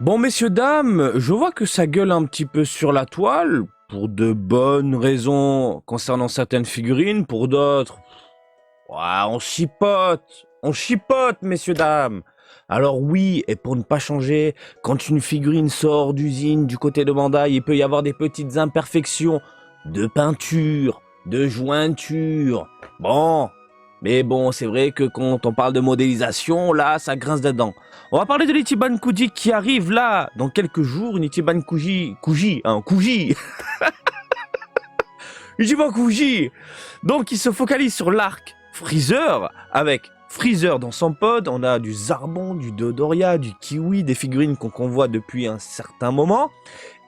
Bon, messieurs, dames, je vois que ça gueule un petit peu sur la toile, pour de bonnes raisons concernant certaines figurines, pour d'autres, ouais, on chipote, messieurs, dames. Alors oui, et pour ne pas changer, quand une figurine sort d'usine du côté de Bandai, il peut y avoir des petites imperfections de peinture, de jointure. Bon, mais bon, c'est vrai que quand on parle de modélisation, là, ça grince dedans. On va parler de l'Ichiban Kuji qui arrive là, dans quelques jours, une Ichiban Kuji, Ichiban Kuji. Donc, il se focalise sur l'arc Freezer, avec Freezer dans son pod. On a du Zarbon, du Dodoria, du Kiwi, des figurines qu'on convoite depuis un certain moment.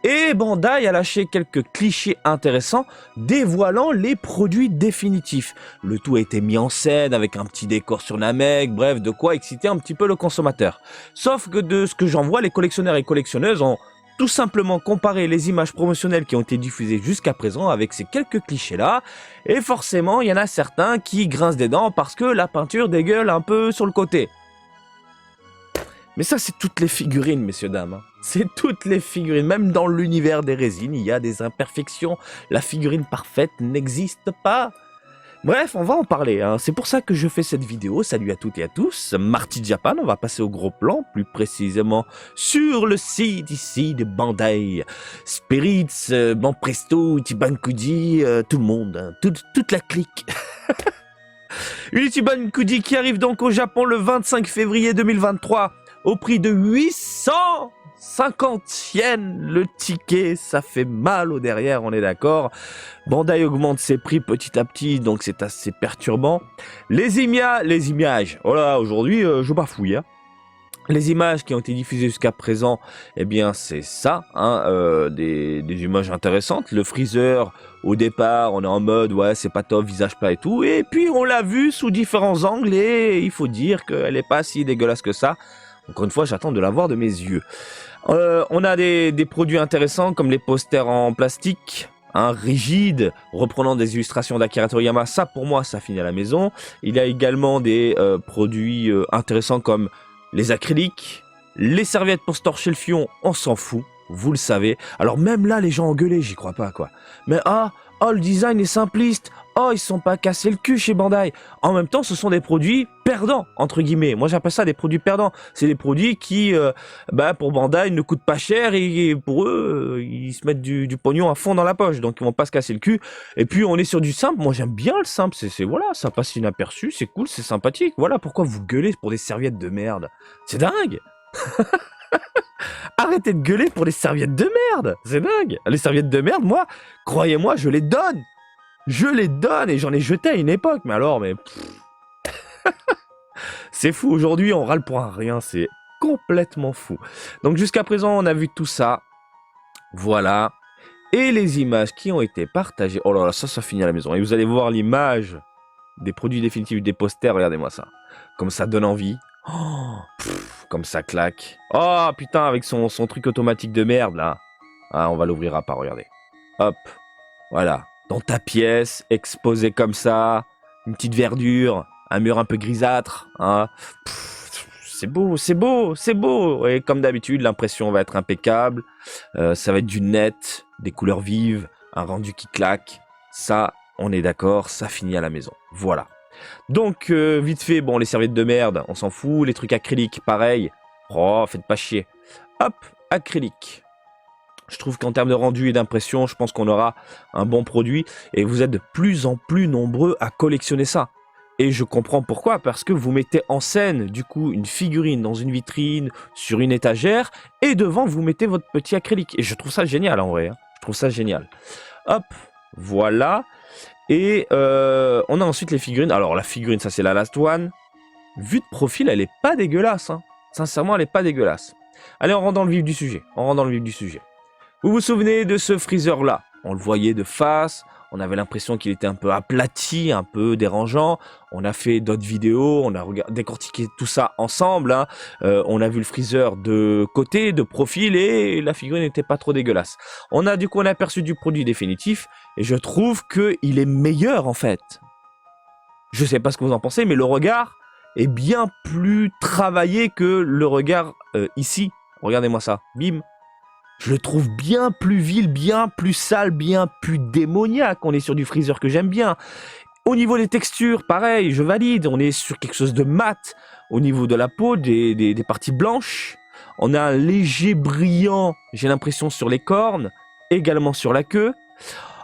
Et Bandai a lâché quelques clichés intéressants dévoilant les produits définitifs. Le tout a été mis en scène avec un petit décor sur Namek, bref, de quoi exciter un petit peu le consommateur. Sauf que de ce que j'en vois, les collectionneurs et collectionneuses ont tout simplement comparé les images promotionnelles qui ont été diffusées jusqu'à présent avec ces quelques clichés-là. Et forcément, il y en a certains qui grincent des dents parce que la peinture dégueule un peu sur le côté. Mais ça, c'est toutes les figurines, messieurs, dames. C'est toutes les figurines. Même dans l'univers des résines, il y a des imperfections. La figurine parfaite n'existe pas. Bref, on va en parler. C'est pour ça que je fais cette vidéo. Salut à toutes et à tous. Marty Japan, on va passer au gros plan, plus précisément sur le site ici de Bandai. Spirits, Banpresto, Ichiban Kuji, tout le monde. Toute la clique. Une Ichiban Kuji qui arrive donc au Japon le 25 février 2023. Au prix de 850 yens le ticket, ça fait mal au derrière, on est d'accord. Bandai augmente ses prix petit à petit, donc c'est assez perturbant. Les images, oh là, aujourd'hui je bafouille. Les images qui ont été diffusées jusqu'à présent, eh bien c'est ça, des images intéressantes. Le Freezer, au départ, on est en mode, ouais, c'est pas top, visage plat et tout. Et puis on l'a vu sous différents angles et il faut dire qu'elle est pas si dégueulasse que ça. Encore une fois, j'attends de la voir de mes yeux. On a des produits intéressants comme les posters en plastique, rigides, reprenant des illustrations d'Akira Toriyama. Ça, pour moi, ça finit à la maison. Il y a également des produits intéressants comme les acryliques, les serviettes pour se torcher le fion, on s'en fout, vous le savez. Alors même là, les gens ont gueulé, j'y crois pas, quoi. Mais le design est simpliste. Ils se sont pas cassés le cul chez Bandai. En même temps, ce sont des produits perdants, entre guillemets. Moi, j'appelle ça des produits perdants. C'est des produits qui, pour Bandai, ne coûtent pas cher et pour eux, ils se mettent du pognon à fond dans la poche. Donc, ils vont pas se casser le cul. Et puis, on est sur du simple. Moi, j'aime bien le simple. Voilà, ça passe inaperçu, c'est cool, c'est sympathique. Voilà pourquoi vous gueulez pour des serviettes de merde. C'est dingue. Arrêtez de gueuler pour des serviettes de merde. C'est dingue. Les serviettes de merde, moi, croyez-moi, je les donne. Je les donne et j'en ai jeté à une époque. Mais alors, c'est fou. Aujourd'hui, on râle pour un rien. C'est complètement fou. Donc, jusqu'à présent, on a vu tout ça. Voilà. Et les images qui ont été partagées. Oh là là, ça finit à la maison. Et vous allez voir l'image des produits définitifs des posters. Regardez-moi ça. Comme ça donne envie. Comme ça claque. Oh putain, avec son truc automatique de merde là. On va l'ouvrir à part, regardez. Hop. Voilà. Dans ta pièce, exposé comme ça. Une petite verdure. Un mur un peu grisâtre. C'est beau, c'est beau, c'est beau. Et comme d'habitude, l'impression va être impeccable. Ça va être du net, des couleurs vives, un rendu qui claque. Ça, on est d'accord, ça finit à la maison. Voilà. Donc, vite fait, bon, les serviettes de merde, on s'en fout. Les trucs acryliques, pareil. Faites pas chier. Hop, acrylique. Je trouve qu'en termes de rendu et d'impression, je pense qu'on aura un bon produit. Et vous êtes de plus en plus nombreux à collectionner ça. Et je comprends pourquoi, parce que vous mettez en scène, du coup, une figurine dans une vitrine, sur une étagère, et devant, vous mettez votre petit acrylique. Et je trouve ça génial, en vrai. Je trouve ça génial. Hop, voilà. Et on a ensuite les figurines. Alors, la figurine, ça, c'est la Last One. Vue de profil, elle est pas dégueulasse. Sincèrement, elle est pas dégueulasse. Allez, on rentre dans le vif du sujet. Vous vous souvenez de ce Freezer-là? On le voyait de face. On avait l'impression qu'il était un peu aplati, un peu dérangeant. On a fait d'autres vidéos, on a décortiqué tout ça ensemble. On a vu le Freezer de côté, de profil, et la figurine n'était pas trop dégueulasse. On a aperçu du produit définitif, et je trouve qu'il est meilleur en fait. Je sais pas ce que vous en pensez, mais le regard est bien plus travaillé que le regard ici, regardez-moi ça, bim. Je le trouve bien plus vil, bien plus sale, bien plus démoniaque. On est sur du freezer que j'aime bien. Au niveau des textures, pareil, je valide. On est sur quelque chose de mat. Au niveau de la peau, des parties blanches. On a un léger brillant, j'ai l'impression, sur les cornes. Également sur la queue.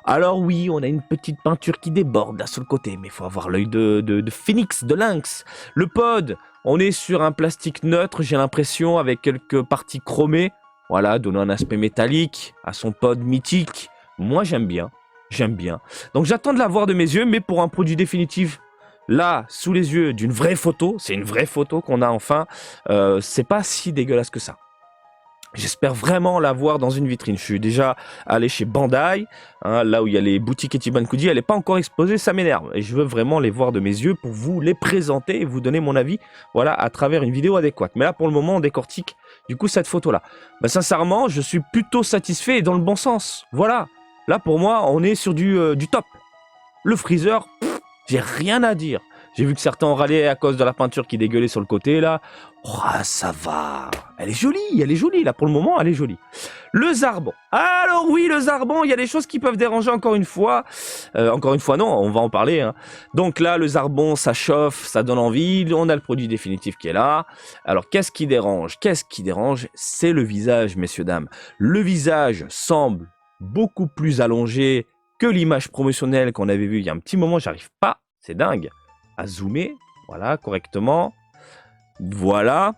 Alors oui, on a une petite peinture qui déborde là sur le côté. Mais il faut avoir l'œil de phénix, de lynx. Le pod, on est sur un plastique neutre, j'ai l'impression, avec quelques parties chromées. Voilà, donnant un aspect métallique à son pod mythique. Moi, j'aime bien. J'aime bien. Donc, j'attends de la voir de mes yeux, mais pour un produit définitif, là, sous les yeux d'une vraie photo, c'est une vraie photo qu'on a enfin, c'est pas si dégueulasse que ça. J'espère vraiment la voir dans une vitrine. Je suis déjà allé chez Bandai, hein, là où il y a les boutiques Etiban Kuji. Elle n'est pas encore exposée, ça m'énerve. Et je veux vraiment les voir de mes yeux pour vous les présenter et vous donner mon avis, voilà, à travers une vidéo adéquate. Mais là, pour le moment, on décortique du coup cette photo-là. Bah, sincèrement, je suis plutôt satisfait et dans le bon sens. Voilà. Là, pour moi, on est sur du top. Le freezer, j'ai rien à dire. J'ai vu que certains ont râlé à cause de la peinture qui dégueulait sur le côté, là. Oh, ça va. Elle est jolie, là, pour le moment, elle est jolie. Le Zarbon. Alors oui, le Zarbon, il y a des choses qui peuvent déranger encore une fois. Encore une fois, non, on va en parler. Hein. Donc là, le Zarbon, ça chauffe, ça donne envie. On a le produit définitif qui est là. Alors, qu'est-ce qui dérange? Qu'est-ce qui dérange? C'est le visage, messieurs, dames. Le visage semble beaucoup plus allongé que l'image promotionnelle qu'on avait vue il y a un petit moment. J'arrive pas, c'est dingue, à zoomer, voilà, correctement. Voilà.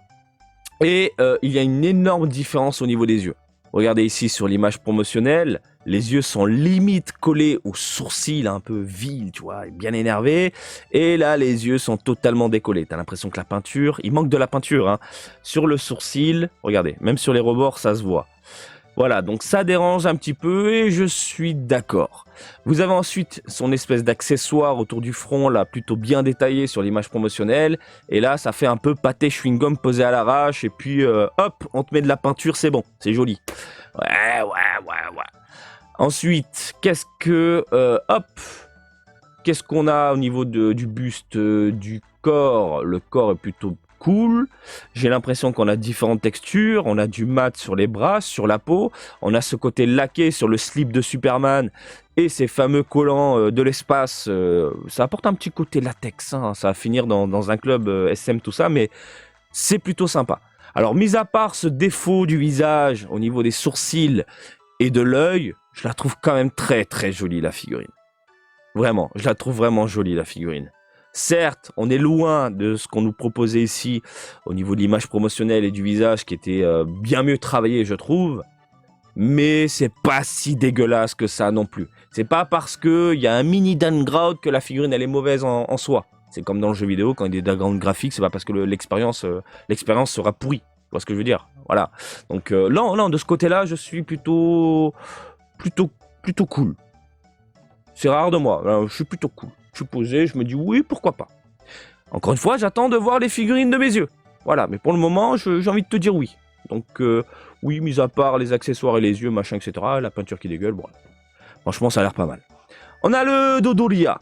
Et il y a une énorme différence au niveau des yeux. Regardez ici sur l'image promotionnelle, les yeux sont limite collés aux sourcils, un peu vils, tu vois, bien énervés. Et là, les yeux sont totalement décollés. T'as l'impression que la peinture, il manque de la peinture, hein. Sur le sourcil, regardez, même sur les rebords, ça se voit. Voilà, donc ça dérange un petit peu et je suis d'accord. Vous avez ensuite son espèce d'accessoire autour du front, là, plutôt bien détaillé sur l'image promotionnelle. Et là, ça fait un peu pâté chewing-gum posé à l'arrache. Et puis, hop, on te met de la peinture, c'est bon, c'est joli. Ouais. Ensuite, qu'est-ce qu'on a au niveau du buste, du corps? Le corps est plutôt cool. J'ai l'impression qu'on a différentes textures. On a du mat sur les bras, sur la peau. On a ce côté laqué sur le slip de Superman et ces fameux collants de l'espace. Ça apporte un petit côté latex. Hein. Ça va finir dans un club SM, tout ça, mais c'est plutôt sympa. Alors, mis à part ce défaut du visage au niveau des sourcils et de l'œil, je la trouve quand même très très jolie, la figurine. Vraiment, je la trouve vraiment jolie, la figurine. Certes, on est loin de ce qu'on nous proposait ici au niveau de l'image promotionnelle et du visage qui était bien mieux travaillé, je trouve. Mais c'est pas si dégueulasse que ça non plus. C'est pas parce qu'il y a un mini downgrade que la figurine elle est mauvaise en soi. C'est comme dans le jeu vidéo, quand il y a des downgrades graphiques, c'est pas parce que l'expérience sera pourrie. Tu vois ce que je veux dire? Voilà. Donc non, de ce côté-là, je suis plutôt cool. C'est rare de moi, je suis plutôt cool. Je suis posé, je me dis oui, pourquoi pas. Encore une fois, j'attends de voir les figurines de mes yeux. Voilà, mais pour le moment, j'ai envie de te dire oui. Donc oui, mis à part les accessoires et les yeux, machin, etc., la peinture qui dégueule, bon, franchement, ça a l'air pas mal. On a le Dodoria.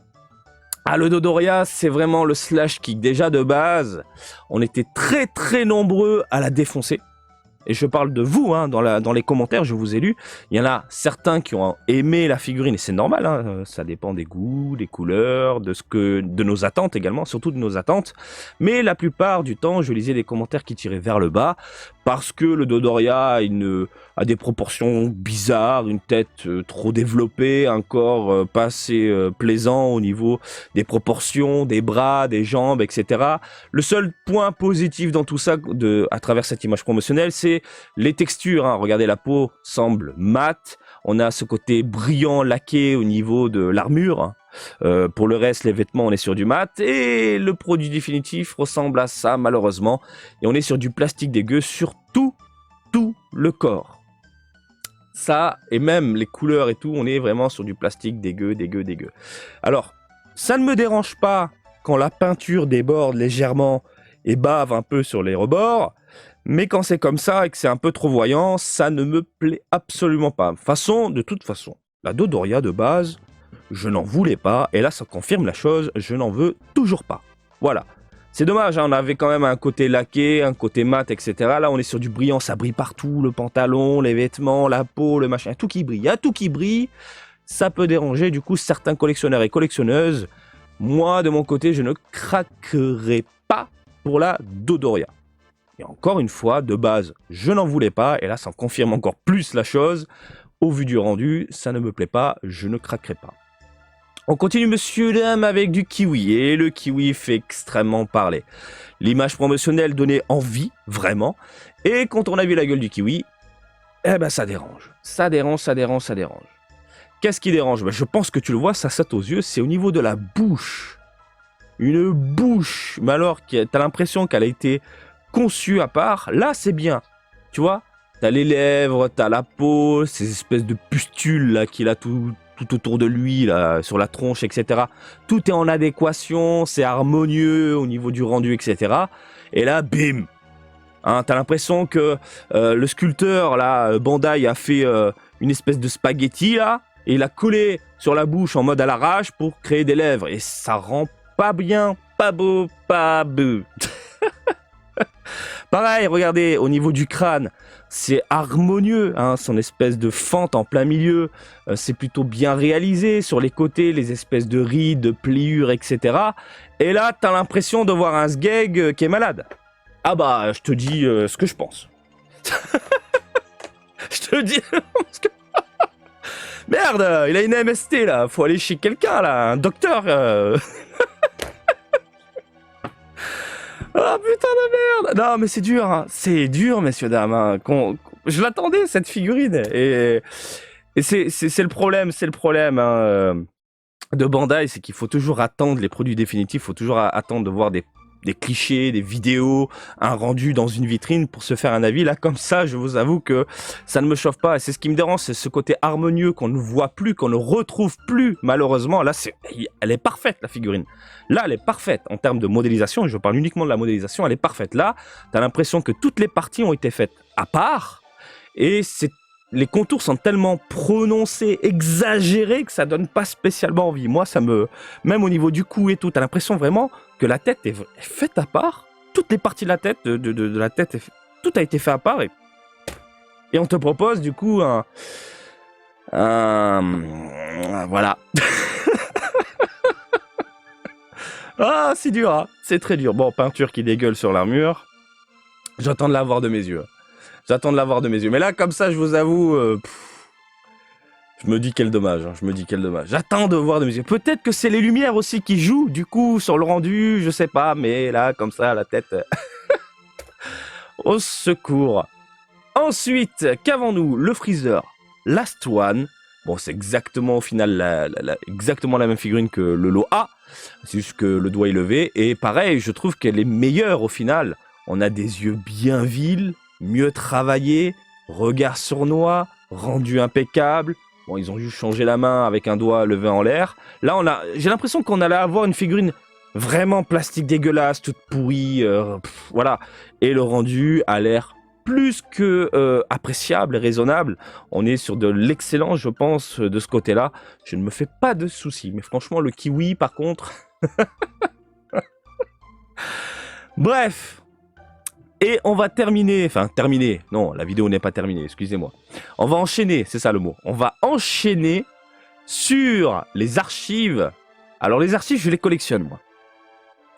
Ah, le Dodoria, c'est vraiment le slash kick. Déjà de base, on était très très nombreux à la défoncer. Et je parle de vous, hein, dans les commentaires, je vous ai lu. Il y en a certains qui ont aimé la figurine, et c'est normal, hein, ça dépend des goûts, des couleurs, de nos attentes également, surtout de nos attentes. Mais la plupart du temps, je lisais des commentaires qui tiraient vers le bas, parce que le Dodoria a des proportions bizarres, une tête trop développée, un corps pas assez plaisant au niveau des proportions, des bras, des jambes, etc. Le seul point positif dans tout ça, à travers cette image promotionnelle, c'est les textures. Hein. Regardez, la peau semble mate. On a ce côté brillant, laqué au niveau de l'armure. Hein. Pour le reste, les vêtements, on est sur du mat. Et le produit définitif ressemble à ça, malheureusement. Et on est sur du plastique dégueu sur tout le corps. Ça, et même les couleurs et tout, on est vraiment sur du plastique dégueu. Alors, ça ne me dérange pas quand la peinture déborde légèrement et bave un peu sur les rebords. Mais quand c'est comme ça et que c'est un peu trop voyant, ça ne me plaît absolument pas. De toute façon, la Dodoria de base, je n'en voulais pas. Et là, ça confirme la chose, je n'en veux toujours pas. Voilà. C'est dommage, hein, on avait quand même un côté laqué, un côté mat, etc. Là, on est sur du brillant, ça brille partout, le pantalon, les vêtements, la peau, le machin, tout qui brille. Il y a tout qui brille, ça peut déranger du coup certains collectionneurs et collectionneuses. Moi, de mon côté, je ne craquerai pas pour la Dodoria. Et encore une fois, de base, je n'en voulais pas, et là, ça en confirme encore plus la chose. Au vu du rendu, ça ne me plaît pas, je ne craquerai pas. On continue, monsieur, dame, avec du kiwi. Et le kiwi fait extrêmement parler. L'image promotionnelle donnait envie, vraiment. Et quand on a vu la gueule du kiwi, eh ben ça dérange. Ça dérange, ça dérange, ça dérange. Qu'est-ce qui dérange? Ben, je pense que tu le vois, ça saute aux yeux, c'est au niveau de la bouche. Une bouche, mais alors, t'as l'impression qu'elle a été conçue à part. Là, c'est bien, tu vois. T'as les lèvres, t'as la peau, ces espèces de pustules là qu'il a tout autour de lui, là, sur la tronche, etc. Tout est en adéquation, c'est harmonieux au niveau du rendu, etc. Et là, bim, hein, t'as l'impression que le sculpteur, là, Bandai, a fait une espèce de spaghetti, là, et il a collé sur la bouche en mode à l'arrache pour créer des lèvres. Et ça rend pas bien, pas beau, pas beau. Pareil, regardez, au niveau du crâne, c'est harmonieux, hein, son espèce de fente en plein milieu, c'est plutôt bien réalisé, sur les côtés, les espèces de rides, de pliures, etc. Et là, t'as l'impression de voir un sgeg qui est malade. Ah bah, je te dis ce que je pense. Je te dis... Merde, il a une MST, là, faut aller chez quelqu'un, là, un docteur. Ah putain de merde! Non mais c'est dur, hein. C'est dur, messieurs dames. Hein. Je l'attendais cette figurine et c'est le problème, hein, de Bandai, c'est qu'il faut toujours attendre les produits définitifs, il faut toujours attendre de voir des clichés, des vidéos, un rendu dans une vitrine pour se faire un avis. Là, comme ça, je vous avoue que ça ne me chauffe pas. Et c'est ce qui me dérange, c'est ce côté harmonieux qu'on ne voit plus, qu'on ne retrouve plus, malheureusement. Là, elle est parfaite, la figurine. Là, elle est parfaite en termes de modélisation, et je parle uniquement de la modélisation, elle est parfaite. Là, tu as l'impression que toutes les parties ont été faites à part, et les contours sont tellement prononcés, exagérés, que ça donne pas spécialement envie. Moi, même au niveau du cou et tout, tu as l'impression vraiment que la tête est faite à part. Toutes les parties de la tête, de la tête, tout a été fait à part, et on te propose du coup voilà. Ah, c'est dur, hein. C'est très dur. Bon, peinture qui dégueule sur l'armure. J'attends de la voir de mes yeux. J'attends de la voir de mes yeux. Mais là, comme ça, je vous avoue, je me dis quel dommage. Hein. Je me dis quel dommage. J'attends de voir de mes yeux. Peut-être que c'est les lumières aussi qui jouent, du coup, sur le rendu, je sais pas. Mais là, comme ça, la tête... Au secours. Ensuite, qu'avons-nous? Le Freezer Last One. Bon, c'est exactement au final exactement la même figurine que le lot A. C'est juste que le doigt est levé. Et pareil, je trouve qu'elle est meilleure au final. On a des yeux bien vils, mieux travaillés, regard sournois, rendu impeccable. Bon, ils ont juste changé la main avec un doigt levé en l'air. Là, j'ai l'impression qu'on allait avoir une figurine vraiment plastique dégueulasse, toute pourrie. Voilà. Et le rendu a l'air plus que appréciable et raisonnable. On est sur de l'excellence, je pense, de ce côté-là. Je ne me fais pas de soucis. Mais franchement, le kiwi, par contre... Bref. Et on va terminer... Enfin, terminer. Non, la vidéo n'est pas terminée, excusez-moi. On va enchaîner, c'est ça le mot. On va enchaîner sur les archives. Alors, les archives, je les collectionne, moi.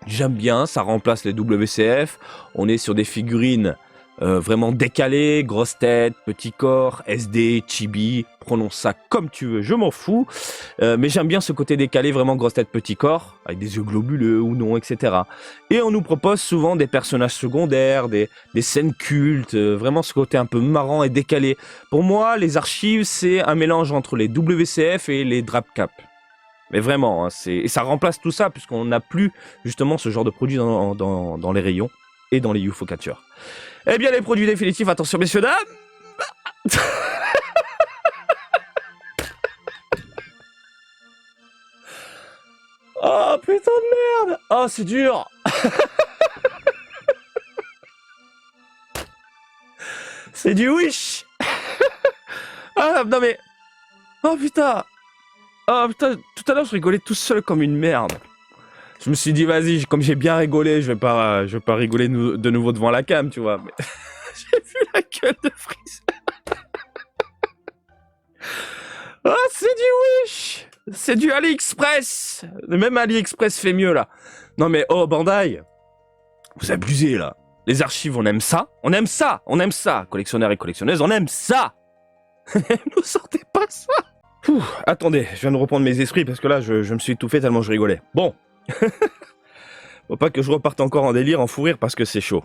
J'aime bien, ça remplace les WCF. On est sur des figurines... vraiment décalé, grosse tête, petit corps, SD, chibi, prononce ça comme tu veux, je m'en fous. Mais j'aime bien ce côté décalé, vraiment grosse tête, petit corps, avec des yeux globuleux ou non, etc. Et on nous propose souvent des personnages secondaires, des scènes cultes, vraiment ce côté un peu marrant et décalé. Pour moi, les archives, c'est un mélange entre les WCF et les Drapcap. Mais vraiment, hein, et ça remplace tout ça, puisqu'on n'a plus justement ce genre de produit dans les rayons et dans les UFO Catchers. Eh bien, les produits définitifs, attention, messieurs, dames. Oh, putain de merde. Oh, c'est dur. C'est du Wish. Ah, non, mais... Oh, putain. Oh, putain, tout à l'heure, je rigolais tout seul comme une merde. Je me suis dit, vas-y, comme j'ai bien rigolé, je vais pas rigoler de nouveau devant la cam, tu vois. Mais j'ai vu la gueule de Freezer. Ah, c'est du Wish! C'est du AliExpress! Même AliExpress fait mieux, là. Non, mais oh, Bandai! Vous abusez, là. Les archives, on aime ça. On aime ça. On aime ça. Collectionneurs et collectionneuses, on aime ça. Nous sortez pas ça. Attendez, je viens de reprendre mes esprits parce que là, je me suis étouffé tellement je rigolais. Bon. Faut pas que je reparte encore en délire, en fou rire parce que c'est chaud.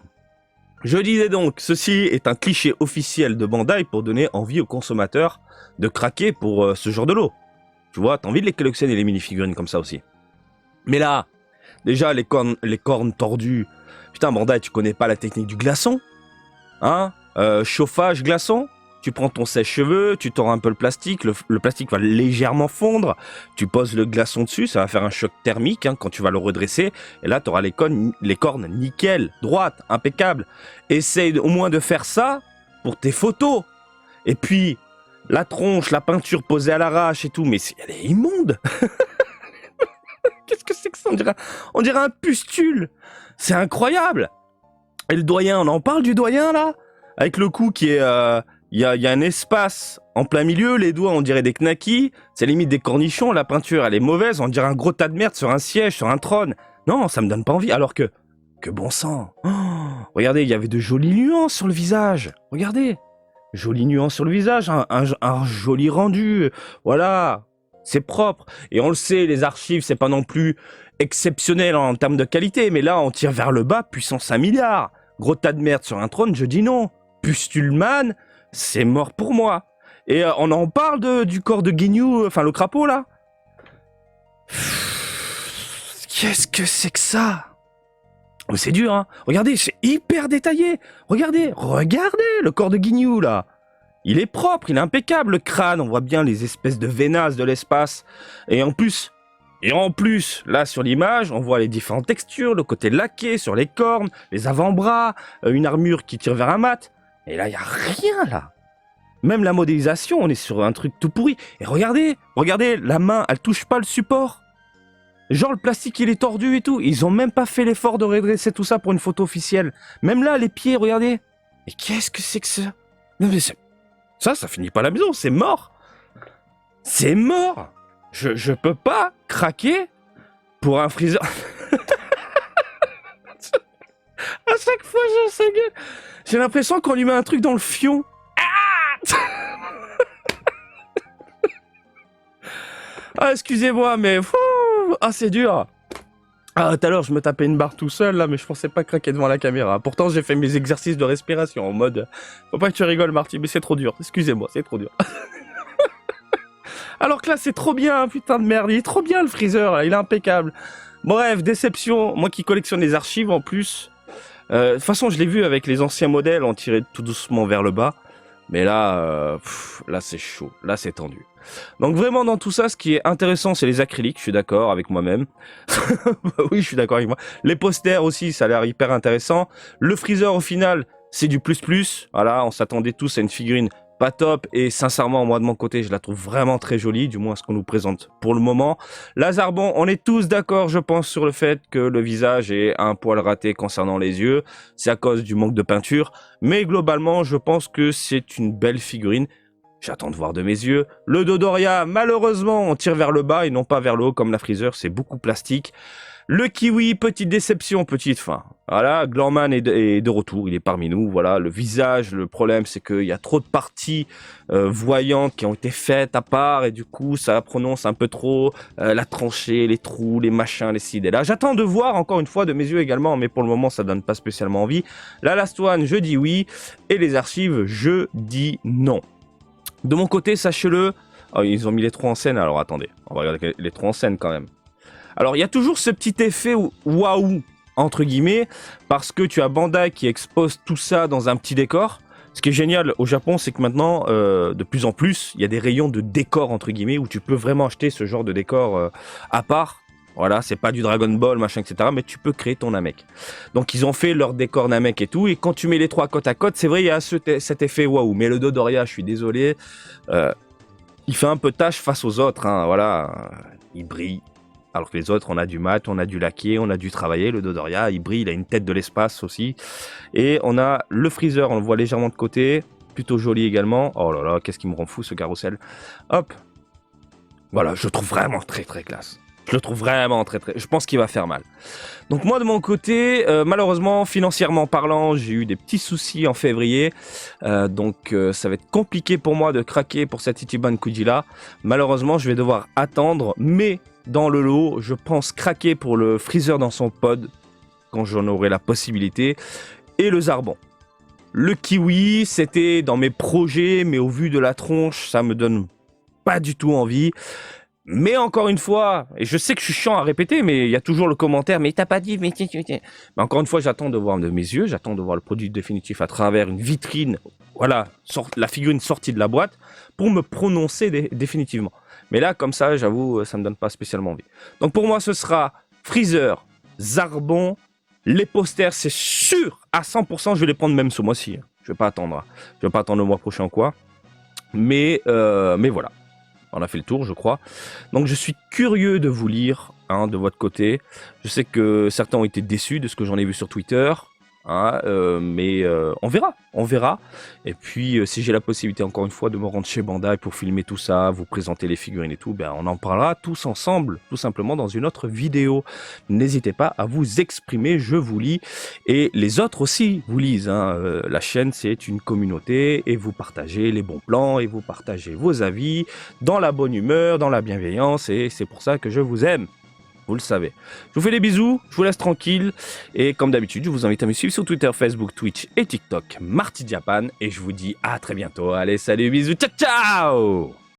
Je disais donc, ceci est un cliché officiel de Bandai pour donner envie aux consommateurs de craquer pour ce genre de lot. Tu vois, t'as envie de les collectionner les mini-figurines comme ça aussi. Mais là, déjà les cornes tordues. Putain, Bandai, tu connais pas la technique du glaçon? Hein? Chauffage glaçon? Tu prends ton sèche-cheveux, tu tords un peu le plastique plastique va légèrement fondre, tu poses le glaçon dessus, ça va faire un choc thermique quand tu vas le redresser, et là tu auras les cornes nickel, droites, impeccables. Essaye au moins de faire ça pour tes photos. Et puis, la tronche, la peinture posée à l'arrache et tout, mais elle est immonde. Qu'est-ce que c'est que ça? On dirait un pustule. C'est incroyable. Et le doyen, on en parle du doyen là? Avec le cou qui est... Il y a un espace en plein milieu, les doigts on dirait des knackis, c'est limite des cornichons, la peinture elle est mauvaise, on dirait un gros tas de merde sur un siège, sur un trône. Non, ça me donne pas envie, alors que bon sang. Oh, regardez, il y avait de jolies nuances sur le visage. Regardez, jolies nuances sur le visage, un joli rendu, voilà, c'est propre. Et on le sait, les archives c'est pas non plus exceptionnel en termes de qualité, mais là on tire vers le bas, puissance 1 milliard. Gros tas de merde sur un trône, je dis non. Pustulman, c'est mort pour moi. Et on en parle du corps de Guignou, enfin le crapaud là. Qu'est-ce que c'est que ça? Oh, c'est dur, hein. Regardez, c'est hyper détaillé. Regardez le corps de Guignou là. Il est propre, il est impeccable. Le crâne, on voit bien les espèces de vénasses de l'espace. Et en plus, là sur l'image, on voit les différentes textures, le côté laqué sur les cornes, les avant-bras, une armure qui tire vers un mat. Et là, il n'y a rien, là. Même la modélisation, on est sur un truc tout pourri. Et regardez, la main, elle touche pas le support. Genre, le plastique, il est tordu et tout. Ils ont même pas fait l'effort de redresser tout ça pour une photo officielle. Même là, les pieds, regardez. Mais qu'est-ce que c'est que ça? Non, mais ça finit pas à la maison, c'est mort. C'est mort. Je peux pas craquer pour un Freezer. À chaque fois, j'ai l'impression qu'on lui met un truc dans le fion. Ah, excusez-moi, mais... c'est dur. Ah, tout à l'heure, je me tapais une barre tout seul, là, mais je pensais pas craquer devant la caméra. Pourtant, j'ai fait mes exercices de respiration en mode... Faut pas que tu rigoles, Marty, mais c'est trop dur. Excusez-moi, c'est trop dur. Alors que là, c'est trop bien, putain de merde. Il est trop bien, le Freezer, là. Il est impeccable. Bref, déception. Moi qui collectionne les archives, en plus... de toute façon, je l'ai vu avec les anciens modèles, on tirait tout doucement vers le bas. Mais là, là c'est chaud, là c'est tendu. Donc vraiment dans tout ça, ce qui est intéressant, c'est les acryliques, je suis d'accord avec moi-même. Oui, je suis d'accord avec moi. Les posters aussi, ça a l'air hyper intéressant. Le Freezer, au final, c'est du plus-plus. Voilà, on s'attendait tous à une figurine pas top. Et sincèrement, moi de mon côté, je la trouve vraiment très jolie, du moins ce qu'on nous présente pour le moment. Lazarbon, on est tous d'accord, je pense, sur le fait que le visage est un poil raté concernant les yeux. C'est à cause du manque de peinture. Mais globalement, je pense que c'est une belle figurine. J'attends de voir de mes yeux. Le Dodoria, malheureusement, on tire vers le bas et non pas vers le haut comme la Freezer. C'est beaucoup plastique. Le Kiwi, petite déception, petite fin. Voilà, Glandman est de retour, il est parmi nous. Voilà, le visage, le problème, c'est qu'il y a trop de parties voyantes qui ont été faites à part et du coup, ça prononce un peu trop la tranchée, les trous, les machins, les ci et là. J'attends de voir encore une fois de mes yeux également, mais pour le moment, ça donne pas spécialement envie. La Last One, je dis oui, et les archives, je dis non. De mon côté, sachez-le, oh, ils ont mis les trois en scène. Alors attendez, on va regarder les trois en scène quand même. Alors, il y a toujours ce petit effet waouh, entre guillemets, parce que tu as Bandai qui expose tout ça dans un petit décor. Ce qui est génial au Japon, c'est que maintenant, de plus en plus, il y a des rayons de décor, entre guillemets, où tu peux vraiment acheter ce genre de décor à part. Voilà, c'est pas du Dragon Ball, machin, etc., mais tu peux créer ton Namek. Donc, ils ont fait leur décor Namek et tout, et quand tu mets les trois côte à côte, c'est vrai, il y a cet effet waouh. Mais le Dodoria, je suis désolé, il fait un peu tâche face aux autres, hein, voilà, il brille. Alors que les autres, on a du mat, on a du laquer, on a dû travailler. Le Dodoria, il brille, il a une tête de l'espace aussi. Et on a le freezer, on le voit légèrement de côté. Plutôt joli également. Oh là là, qu'est-ce qui me rend fou ce carrousel. Hop. Voilà, je le trouve vraiment très très classe. Je le trouve vraiment très très... Je pense qu'il va faire mal. Donc moi de mon côté, malheureusement, financièrement parlant, j'ai eu des petits soucis en février. Donc ça va être compliqué pour moi de craquer pour cette Ichiban Kuji là. Malheureusement, je vais devoir attendre. Mais dans le lot, je pense craquer pour le freezer dans son pod. Quand j'en aurai la possibilité. Et le Zarbon. Le kiwi, c'était dans mes projets. Mais au vu de la tronche, ça me donne pas du tout envie. Mais encore une fois, et je sais que je suis chiant à répéter, mais il y a toujours le commentaire, mais t'as pas dit, mais encore une fois, j'attends de voir de mes yeux, j'attends de voir le produit définitif à travers une vitrine, voilà, la figurine sortie de la boîte, pour me prononcer définitivement. Mais là, comme ça, j'avoue, ça me donne pas spécialement envie. Donc pour moi, ce sera Freezer, Zarbon, les posters, c'est sûr, à 100%, je vais les prendre même ce mois-ci. Je vais pas attendre, je vais pas attendre le mois prochain ou quoi. Mais voilà. On a fait le tour, je crois. Donc, je suis curieux de vous lire, de votre côté. Je sais que certains ont été déçus de ce que j'en ai vu sur Twitter. Mais on verra. Et puis, si j'ai la possibilité, encore une fois, de me rendre chez Bandai pour filmer tout ça, vous présenter les figurines et tout, on en parlera tous ensemble, tout simplement, dans une autre vidéo. N'hésitez pas à vous exprimer, je vous lis. Et les autres aussi vous lisent. La chaîne, c'est une communauté et vous partagez les bons plans et vous partagez vos avis dans la bonne humeur, dans la bienveillance. Et c'est pour ça que je vous aime. Vous le savez. Je vous fais des bisous, je vous laisse tranquille. Et comme d'habitude, je vous invite à me suivre sur Twitter, Facebook, Twitch et TikTok, Marty Japan. Et je vous dis à très bientôt. Allez, salut, bisous, ciao, ciao!